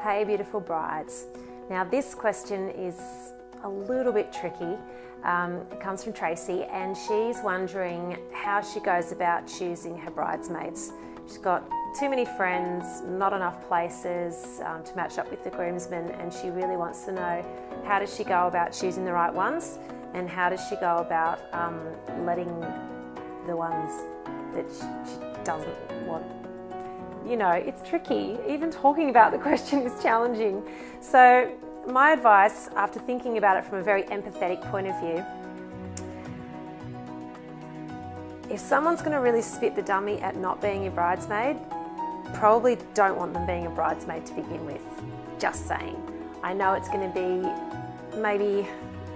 Hey beautiful brides. Now this question is a little bit tricky. It comes from Tracy and she's wondering how she goes about choosing her bridesmaids. She's got too many friends, not enough places to match up with the groomsmen, and she really wants to know how does she go about choosing the right ones and how does she go about letting the ones that she doesn't want. You know, it's tricky. Even talking about the question is challenging. So my advice, after thinking about it from a very empathetic point of view, if someone's going to really spit the dummy at not being your bridesmaid, probably don't want them being a bridesmaid to begin with. Just saying. I know it's going to be, maybe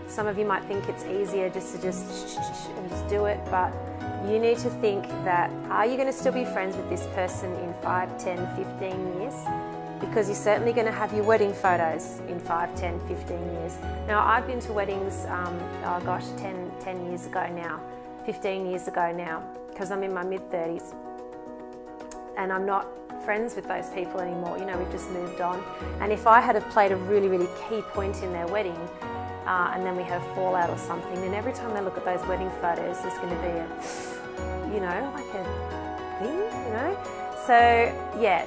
some of you might think it's easier just to just do it, but you need to think that, are you going to still be friends with this person in 5, 10, 15 years? Because you're certainly going to have your wedding photos in 5, 10, 15 years. Now, I've been to weddings, 10 years ago now, 15 years ago now, because I'm in my mid-30s. And I'm not friends with those people anymore. You know, we've just moved on. And if I had have played a really, really key point in their wedding, and then we had a fallout or something, then every time they look at those wedding photos, there's going to be a, you know, like a thing, you know? So, yeah,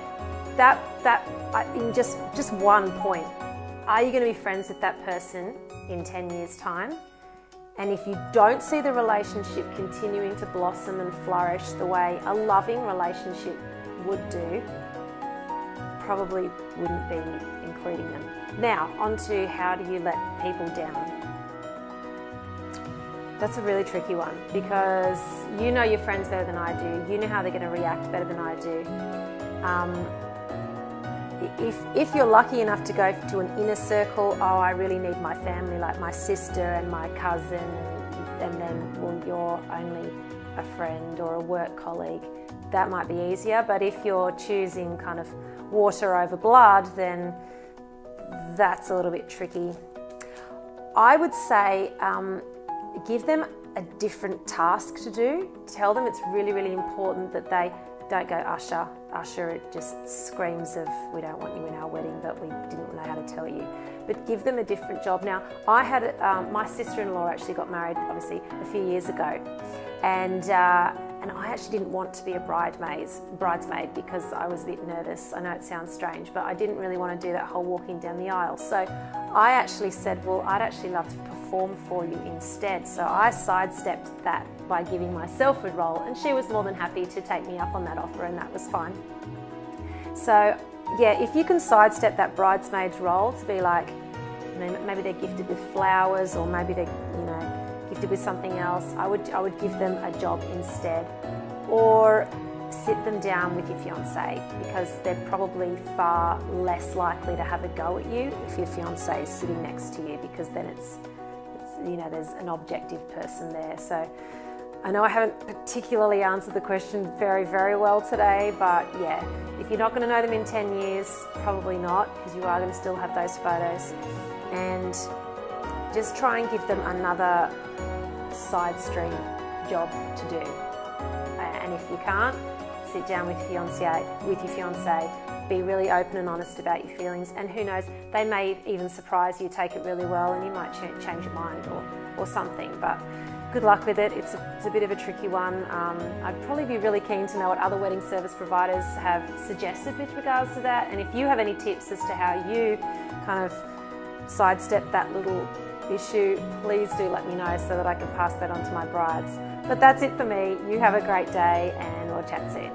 in just one point, are you going to be friends with that person in 10 years' time? And if you don't see the relationship continuing to blossom and flourish the way a loving relationship would do, probably wouldn't be including them. Now, on to how do you let people down? That's a really tricky one because you know your friends better than I do. You know how they're going to react better than I do. If you're lucky enough to go to an inner circle, oh, I really need my family, like my sister and my cousin, and then, well, you're only a friend or a work colleague, that might be easier. But if you're choosing kind of water over blood, then that's a little bit tricky. I would say give them a different task to do. Tell them it's really, really important that they don't go usher. Usher, it just screams of, we don't want you in our wedding, but we didn't know how to tell you. But give them a different job. Now, I had, my sister-in-law actually got married, obviously, a few years ago. And I actually didn't want to be a bridesmaid because I was a bit nervous. I know it sounds strange, but I didn't really want to do that whole walking down the aisle. So I actually said, well, I'd actually love to perform for you instead. So I sidestepped that by giving myself a role, and she was more than happy to take me up on that offer, and that was fine. So yeah, if you can sidestep that bridesmaid's role to be like, you know, maybe they're gifted with flowers, or maybe they're, you know, gifted with something else, I would give them a job instead, or sit them down with your fiance, because they're probably far less likely to have a go at you if your fiance is sitting next to you, because then it's you know, there's an objective person there. So I know I haven't particularly answered the question very, very well today, but yeah, if you're not going to know them in 10 years, probably not, because you are going to still have those photos. And just try and give them another side stream job to do. And if you can't, sit down with your fiance, be really open and honest about your feelings, and who knows, they may even surprise you, take it really well, and you might change your mind or something. But good luck with it. It's a bit of a tricky one. I'd probably be really keen to know what other wedding service providers have suggested with regards to that, and if you have any tips as to how you kind of sidestep that little issue, please do let me know so that I can pass that on to my brides. But that's it for me. You have a great day, and we'll chat soon.